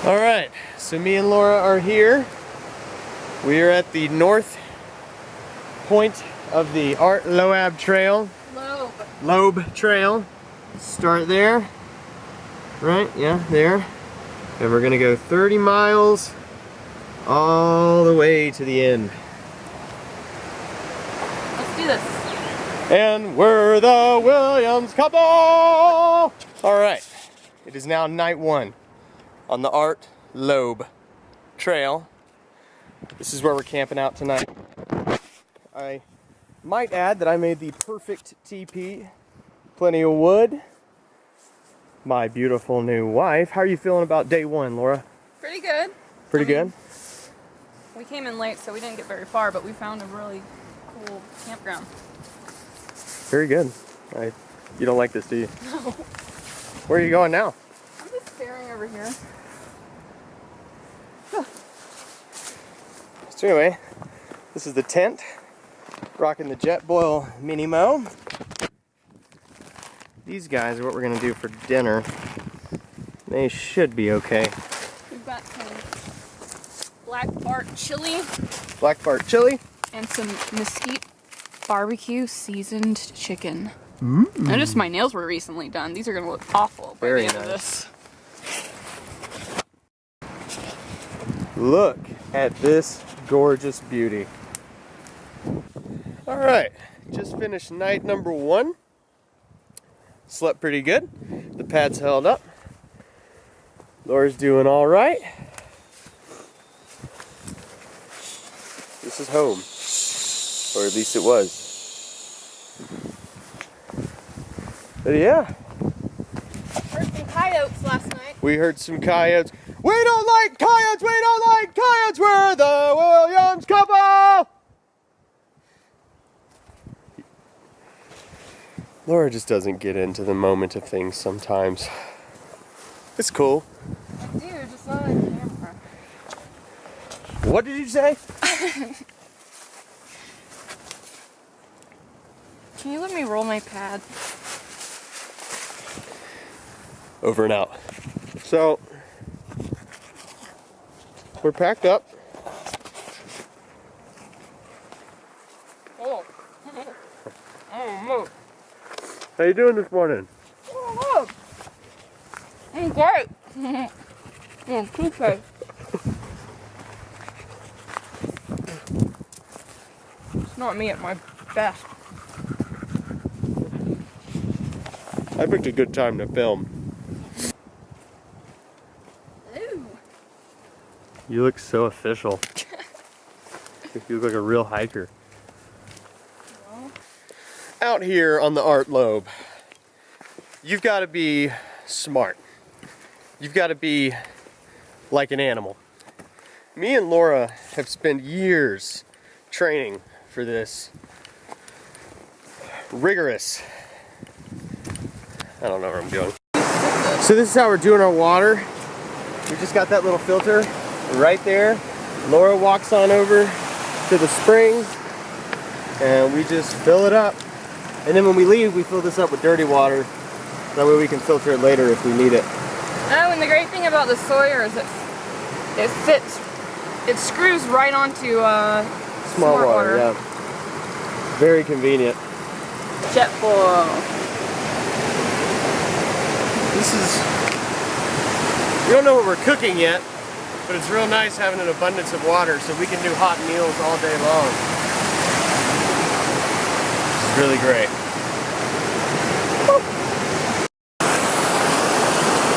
All right, so me and Laura are here. We are at the north point of the Art Loeb Trail. Loeb Trail. Start there. Right, yeah, there. And we're gonna go 30 miles all the way to the end. Let's do this. And we're the Williams couple! All right, it is now night one on the Art Loeb Trail. This is where we're camping out tonight. I might add that I made the perfect teepee. Plenty of wood. My beautiful new wife. How are you feeling about day one, Laura? Pretty good. Pretty good? We came in late, so we didn't get very far, but we found a really cool campground. Very good. You don't like this, do you? No. Where are you going now? I'm just staring over here. So anyway, this is the tent. Rocking the Jetboil Mini Mo. These guys are what we're gonna do for dinner. They should be okay. We've got some black Bart chili. Black Bart chili. And some mesquite barbecue seasoned chicken. Notice my nails were recently done. These are gonna look awful by the end of this. Look at this gorgeous beauty. All right, just finished night number one. Slept pretty good. The pad's held up. Laura's doing all right. This is home, or at least it was. But yeah. Heard some coyotes last night. We heard some coyotes. We don't like coyotes! We don't like coyotes! We're the Williams couple! Laura just doesn't get into the moment of things sometimes. It's cool. I do, just not on camera. What did you say? Can you let me roll my pad? Over and out. So, we're packed up. Oh. Oh, How you doing this morning? oh, I'm great. I'm toothpaste. It's not me at my best. I picked a good time to film. Ooh. You look so official. You look like a real hiker. Well, Out here on the Art Loeb, you've got to be smart. You've got to be like an animal. Me and Laura have spent years training for this rigorous, I don't know where I'm going. So this is how we're doing our water. We just got that little filter right there. Laura walks on over to the spring and we just fill it up. And then when we leave, we fill this up with dirty water. That way we can filter it later if we need it. oh, and the great thing about the Sawyer is it fits, it screws right onto Small water, yeah. Very convenient. Jetboil. This is, we don't know what we're cooking yet, but it's real nice having an abundance of water so we can do hot meals all day long. It's really great.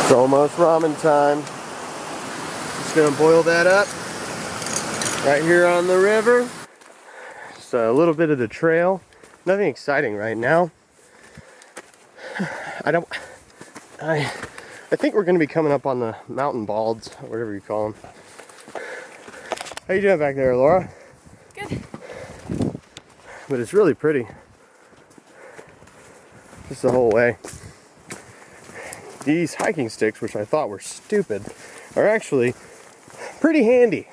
It's almost ramen time. Just gonna boil that up right here on the river. Just a little bit of the trail. Nothing exciting right now. I think we're gonna be coming up on the mountain balds, or whatever you call them. How you doing back there, Laura? Good. But it's really pretty. Just the whole way. These hiking sticks, which I thought were stupid, are actually pretty handy.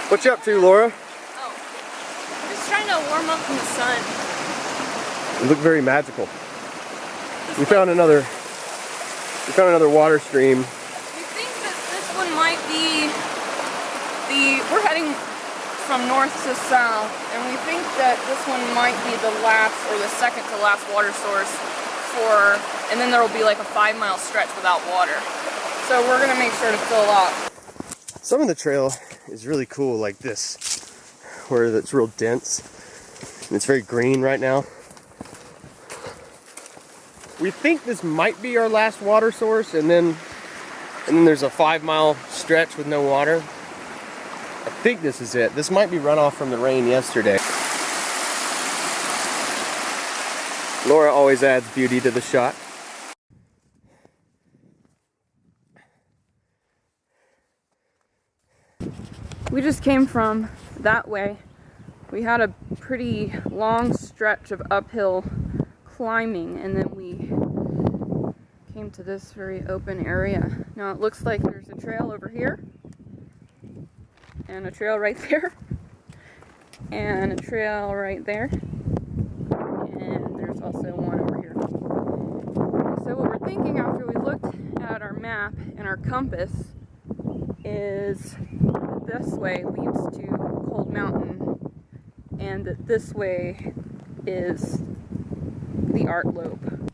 What you up to, Laura? Oh, I'm just trying to warm up from the sun. You look very magical. We found another water stream. You we're heading from north to south, and we think that this one might be the last or the second to last water source and then there will be like a 5-mile stretch without water. So we're gonna make sure to fill up. Some of the trail is really cool, like this, where it's real dense and it's very green right now. We think this might be our last water source, and then there's a 5-mile stretch with no water. I think this is it. This might be runoff from the rain yesterday. Laura always adds beauty to the shot. We just came from that way. We had a pretty long stretch of uphill climbing, and then we came to this very open area. Now it looks like there's a trail over here, and a trail right there, and a trail right there, and there's also one over here. So what we're thinking after we looked at our map and our compass is that this way leads to Cold Mountain, and that this way is the Art Loeb.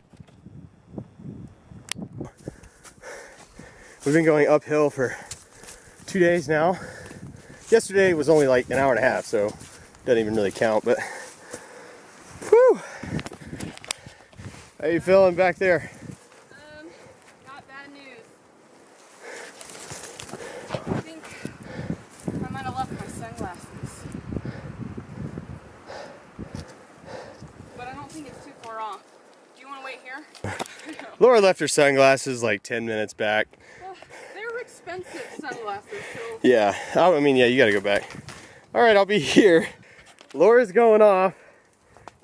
We've been going uphill for 2 days now. Yesterday was only like an hour and a half, so it doesn't even really count, but whew. How you feeling back there? Got bad news. I think I might have left my sunglasses. But I don't think it's too far off. Do you want to wait here? Laura left her sunglasses like 10 minutes back. They're expensive sunglasses, so... Yeah, I mean, yeah, you gotta go back. All right, I'll be here. Laura's going off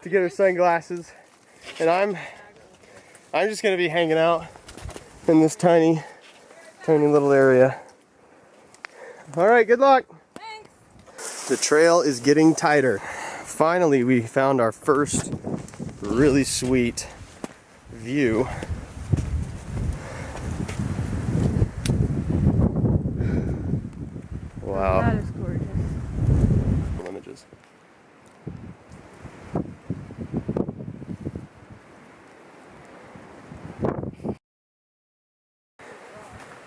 to get her sunglasses, and I'm just gonna be hanging out in this tiny little area. All right, good luck. Thanks. The trail is getting tighter. Finally, we found our first really sweet view. Wow. That is gorgeous. Images.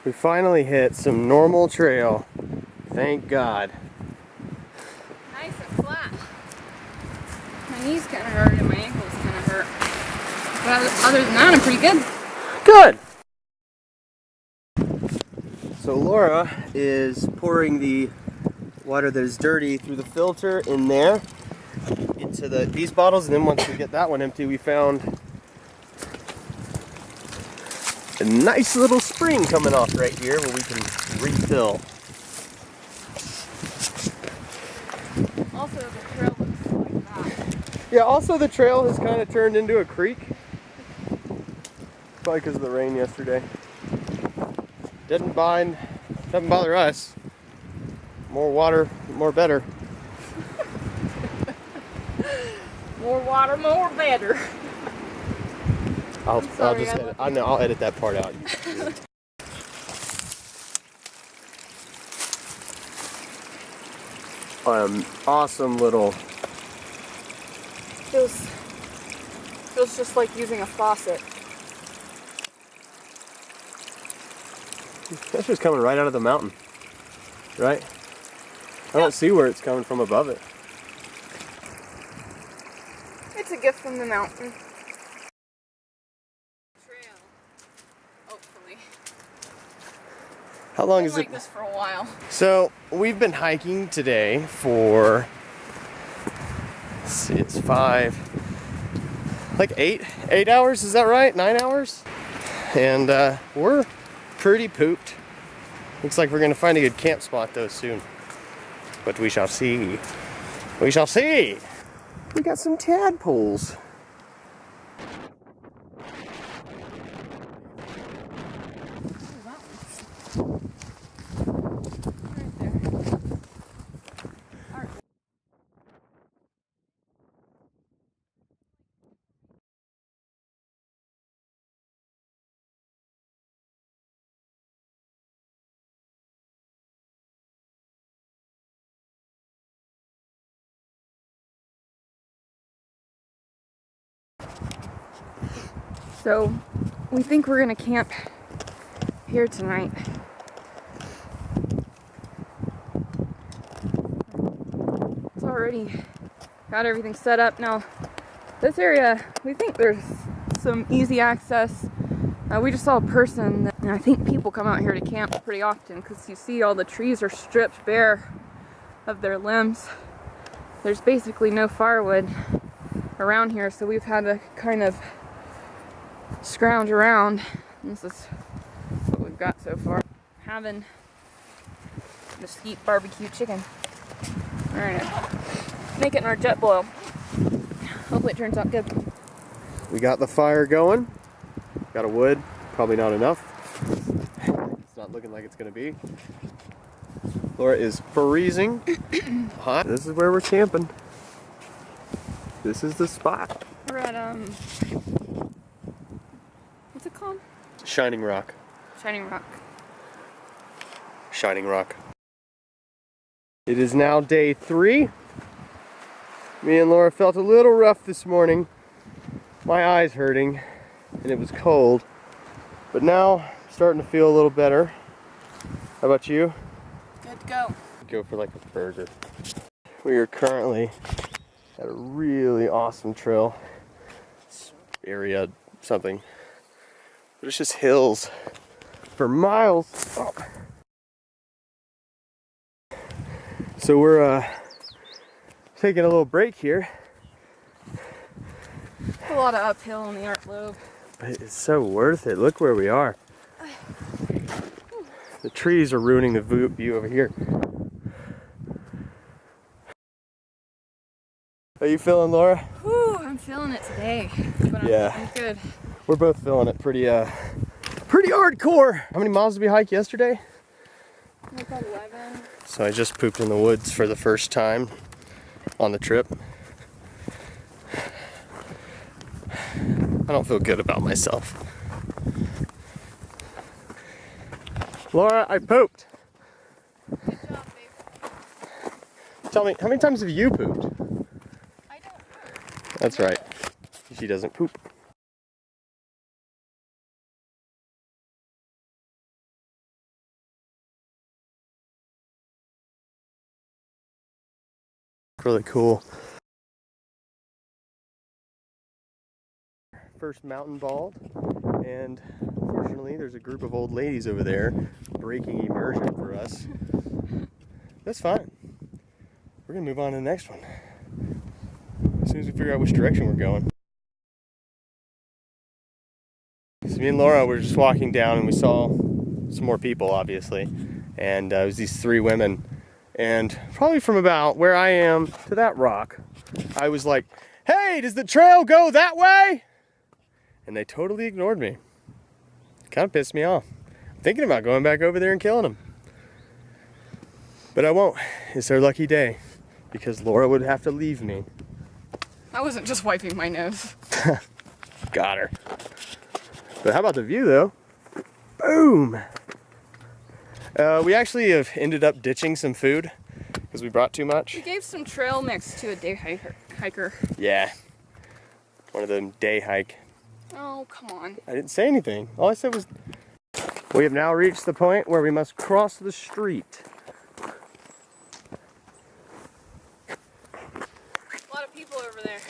We finally hit some normal trail. Thank God. Nice and flat. My knees kind of hurt and my ankles kind of hurt. But other than that, I'm pretty good. Good. So Laura is pouring the water that is dirty through the filter in there into these bottles, and then once we get that one empty, we found a nice little spring coming off right here where we can refill. Also, the trail looks like that. Yeah, also the trail has kind of turned into a creek. Probably because of the rain yesterday. Doesn't bother us. More water, more better. More water, more better. I'll just edit. I know, I'll edit that part out. Awesome little. Feels just like using a faucet. That's just coming right out of the mountain, right? I don't see where it's coming from above it. It's a gift from the mountain. Trail, hopefully. How long Been is like it? this for a while. So we've been hiking today for, let's see, it's 8 hours, is that right? 9 hours? And we're pretty pooped. Looks like we're gonna find a good camp spot though soon. But we shall see. We shall see. We got some tadpoles. So we think we're gonna camp here tonight. It's already got everything set up. Now, this area, we think there's some easy access. We just saw a person, and I think people come out here to camp pretty often because you see all the trees are stripped bare of their limbs. There's basically no firewood around here, so we've had to kind of scrounge around. This is what we've got so far. Having mesquite barbecue chicken. Alright, make it in our jet boil. Hopefully it turns out good. We got the fire going. Got a wood, probably not enough. It's not looking like it's gonna be. Laura is freezing hot. This is where we're camping. This is the spot. We're at, what's it called? Shining Rock. Shining Rock. Shining Rock. It is now day 3. Me and Laura felt a little rough this morning. My eye's hurting and it was cold. But now I'm starting to feel a little better. How about you? Good to go. Go for like a burger. We are currently at a really awesome trail. Area something. But it's just hills for miles. Oh. So we're taking a little break here. A lot of uphill on the Art Loeb. But it's so worth it. Look where we are. The trees are ruining the view over here. Are you feeling, Laura? Whew, I'm feeling it today. But I'm good. We're both feeling it pretty hardcore. How many miles did we hike yesterday? Like 11. So I just pooped in the woods for the first time on the trip. I don't feel good about myself. Laura, I pooped. Good job, babe. Tell me, how many times have you pooped? I don't know. That's right. She doesn't poop. Really cool. First mountain bald, and fortunately there's a group of old ladies over there breaking immersion for us. That's fine. We're gonna move on to the next one as soon as we figure out which direction we're going. So me and Laura were just walking down and we saw some more people, obviously, and it was these 3 women, and probably from about where I am to that rock I was like, "Hey, does the trail go that way?" And they totally ignored me. Kind of pissed me off. I'm thinking about going back over there and killing them. But I won't. It's their lucky day. Because Laura would have to leave me. I wasn't just wiping my nose. Got her. But how about the view, though? Boom! We actually have ended up ditching some food. Because we brought too much. We gave some trail mix to a day hiker. Yeah. One of them day hike. Oh, come on. I didn't say anything. All I said was, we have now reached the point where we must cross the street. A lot of people over there.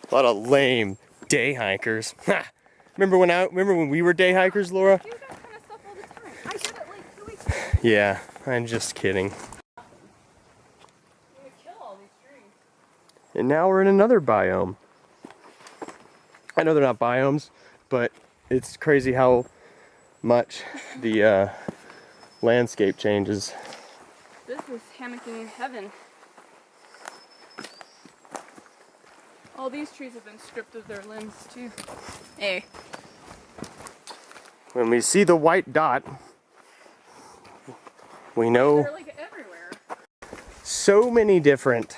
A lot of lame day hikers. Remember when we were day hikers, Laura? You do that kind of stuff all the time. I did it like 2 weeks ago. Yeah, I'm just kidding. You would kill all these trees. And now we're in another biome. I know they're not biomes, but it's crazy how much the landscape changes. This is hammocking in heaven. All these trees have been stripped of their limbs too. Hey. When we see the white dot, we know They're like everywhere. so many different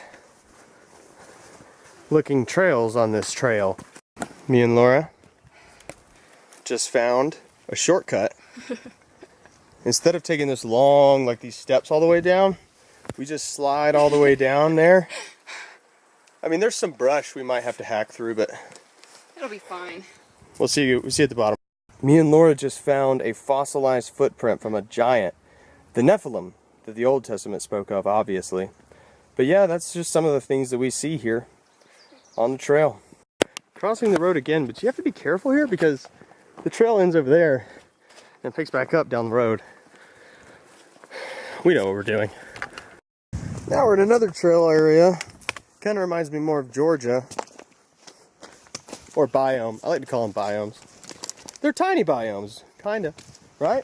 looking trails on this trail. Me and Laura just found a shortcut. Instead of taking this long, like these steps all the way down, we just slide all the way down there. I mean, there's some brush we might have to hack through, but It'll be fine. We'll see at the bottom. Me and Laura just found a fossilized footprint from a giant, the Nephilim, that the Old Testament spoke of, obviously. But yeah, that's just some of the things that we see here on the trail. Crossing the road again, but you have to be careful here because the trail ends over there and picks back up down the road. We know what we're doing. Now we're in another trail area. Kind of reminds me more of Georgia. Or biome. I like to call them biomes. They're tiny biomes, kind of, right?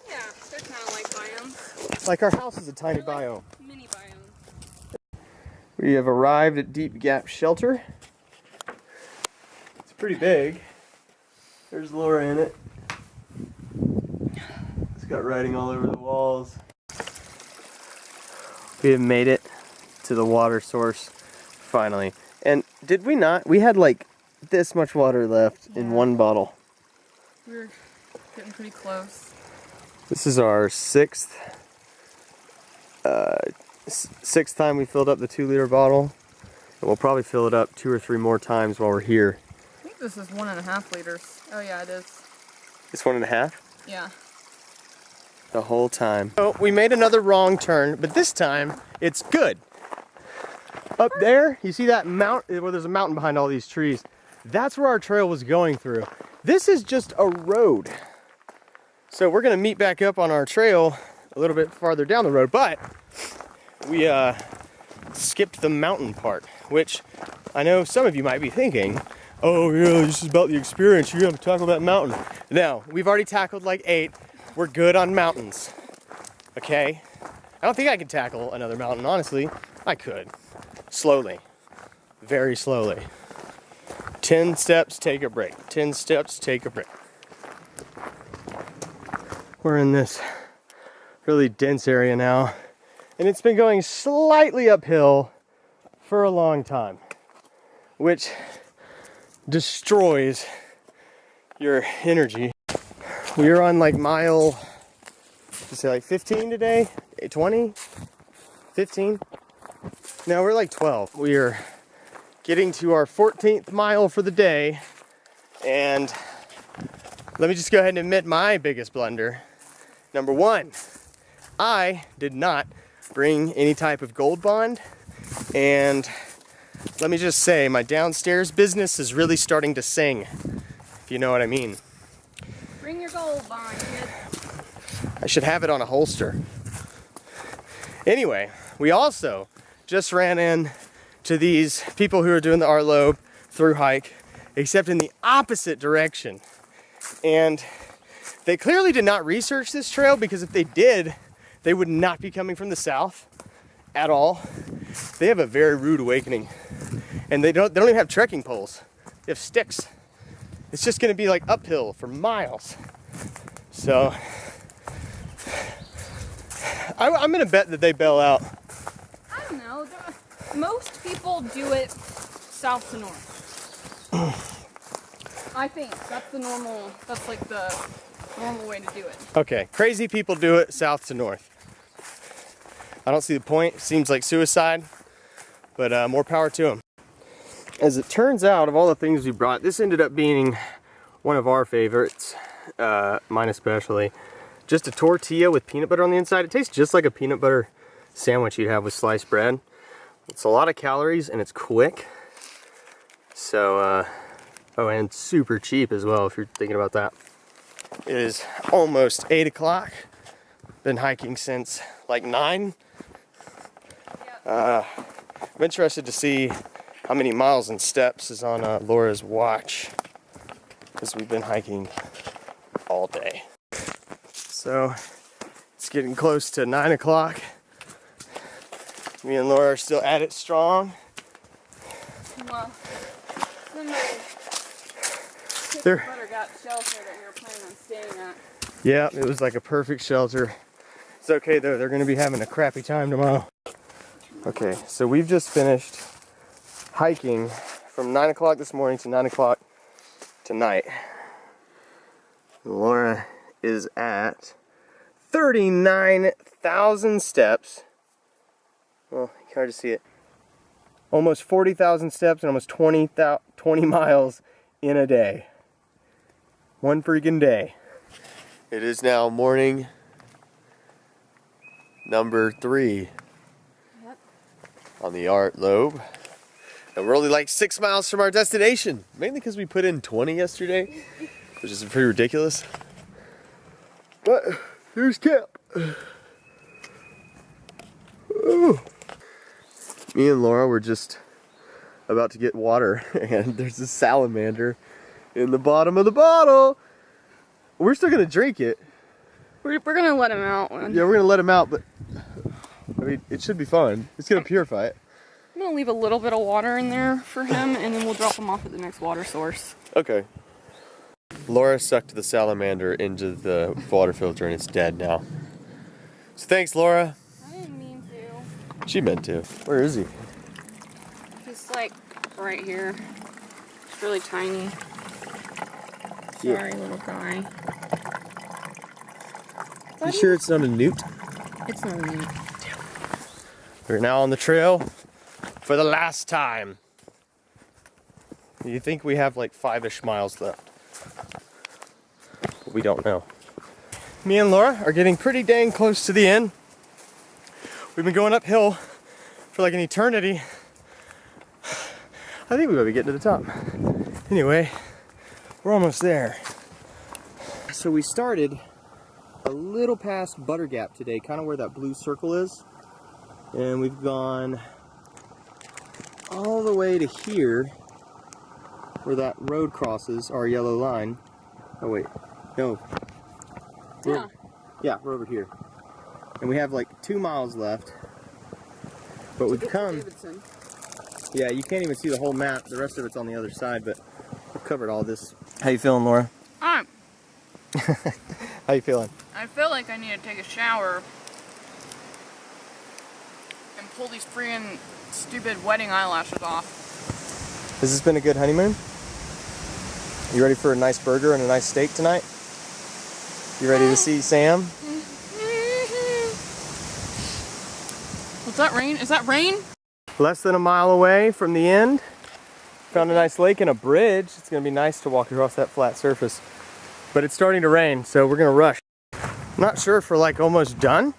Yeah, they're kind of like biomes. Like our house is a tiny They're like biome. mini biomes. We have arrived at Deep Gap Shelter. It's pretty big. There's Laura in it. It's got writing all over the walls. We have made it to the water source, finally. And did we not? We had like this much water left in one bottle. We're getting pretty close. This is our sixth time we filled up the 2-liter bottle. And we'll probably fill it up 2 or 3 more times while we're here. I think this is 1.5 liters. Oh yeah, it is. It's 1.5? Yeah. The whole time. So we made another wrong turn, but this time it's good. Up there, you see that mountain, where there's a mountain behind all these trees? That's where our trail was going through. This is just a road. So we're gonna meet back up on our trail a little bit farther down the road, but we skipped the mountain part, which I know some of you might be thinking, oh yeah, this is about the experience, you have to tackle that mountain. No, we've already tackled like 8. We're good on mountains, okay? I don't think I could tackle another mountain, honestly. I could. Slowly. Very slowly. 10 steps, take a break. 10 steps, take a break. We're in this really dense area now, and it's been going slightly uphill for a long time, which destroys your energy. We are on like mile, say like 15 today, 20, 15. No, we're like 12. We are getting to our 14th mile for the day, and let me just go ahead and admit my biggest blunder. Number 1, I did not bring any type of gold bond, and let me just say my downstairs business is really starting to sing, if you know what I mean. Bring your gold bond, kid. I should have it on a holster. Anyway, we also just ran in to these people who are doing the Art Loeb Thru-Hike, except in the opposite direction. And they clearly did not research this trail, because if they did, they would not be coming from the south at all. They have a very rude awakening. And they don't even have trekking poles. They have sticks. It's just gonna be like uphill for miles. So I'm gonna bet that they bail out. I don't know. Most people do it south to north. I think that's like the normal way to do it. Okay, crazy people do it south to north. I don't see the point. Seems like suicide, but more power to them. As it turns out, of all the things we brought, this ended up being one of our favorites, mine especially. Just a tortilla with peanut butter on the inside. It tastes just like a peanut butter sandwich you'd have with sliced bread. It's a lot of calories and it's quick. So, oh, and super cheap as well, if you're thinking about that. It is almost 8 o'clock. Been hiking since like 9. I'm interested to see how many miles and steps is on Laura's watch, because we've been hiking all day. So it's getting close to 9 o'clock. Me and Laura are still at it strong. Well, somebody butter got shelter that we were planning on staying at. Yeah, it was like a perfect shelter. It's okay though, they're gonna be having a crappy time tomorrow. Okay, so we've just finished hiking from 9 o'clock this morning to 9 o'clock tonight. Laura is at 39,000 steps. Well, you can hardly see it. almost 40,000 steps and almost 20 miles in a day. One freaking day. It is now morning number 3 on the Art Loeb. And we're only like 6 miles from our destination. Mainly because we put in 20 yesterday, which is pretty ridiculous. But here's camp. Ooh. Me and Laura were just about to get water, and there's a salamander in the bottom of the bottle. We're still gonna drink it. We're gonna let him out. Yeah, we're gonna let him out, but I mean, it should be fun. It's gonna purify it. I'm gonna leave a little bit of water in there for him, and then we'll drop him off at the next water source. Okay. Laura sucked the salamander into the water filter, and it's dead now. So thanks, Laura. I didn't mean to. She meant to. Where is he? He's like right here. It's really tiny. Yeah. Sorry, little guy. You sure it's not a newt? It's not a newt. We're now on the trail for the last time. You think we have like 5-ish miles left? But we don't know. Me and Laura are getting pretty dang close to the end. We've been going uphill for like an eternity. I think we might be getting to the top. Anyway, we're almost there. So we started a little past Butter Gap today, kind of where that blue circle is. And we've gone all the way to here, where that road crosses our yellow line. Oh wait, no. Yeah. Yeah, we're over here. And we have like 2 miles left. But we've come... Davidson. Yeah, you can't even see the whole map. The rest of it's on the other side, but we've covered all this. How you feeling, Laura? How you feeling? I feel like I need to take a shower and pull these freaking stupid wedding eyelashes off. Has this been a good honeymoon? You ready for a nice burger and a nice steak tonight? You ready to see Sam? What's that, rain? Is that rain? Less than a mile away from the end. Found a nice lake and a bridge. It's gonna be nice to walk across that flat surface. But it's starting to rain, so we're gonna rush. Not sure if we're like almost done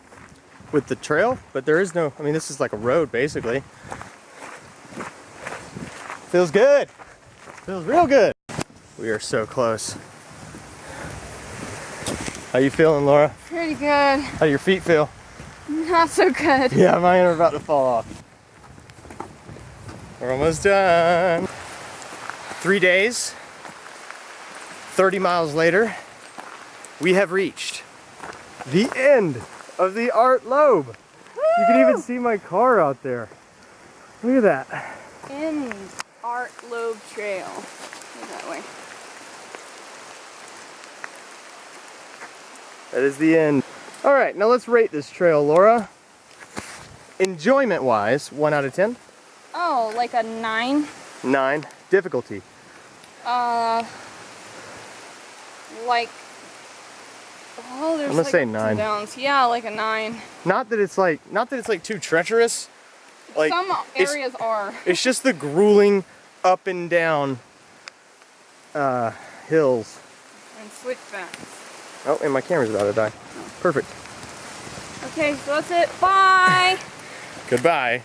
with the trail, but there is no, I mean, this is like a road basically. Feels good. Feels real good. We are so close. How you feeling, Laura? Pretty good. How do your feet feel? Not so good. Yeah, mine are about to fall off. We're almost done. 3 days, 30 miles later, we have reached the end of the Art Loeb. Woo! You can even see my car out there. Look at that. End Art Loeb Trail. Go that way. That is the end. All right, now let's rate this trail, Laura. Enjoyment-wise, 1 out of 10? Oh, like a 9? 9. Difficulty? Like, oh, there's I'm gonna like say ups 9. and downs. Yeah, like a 9. Not that it's like too treacherous. Like some areas are. It's just the grueling up and down hills. And switchbacks. Oh, and my camera's about to die. Perfect. Okay, so that's it. Bye! Goodbye.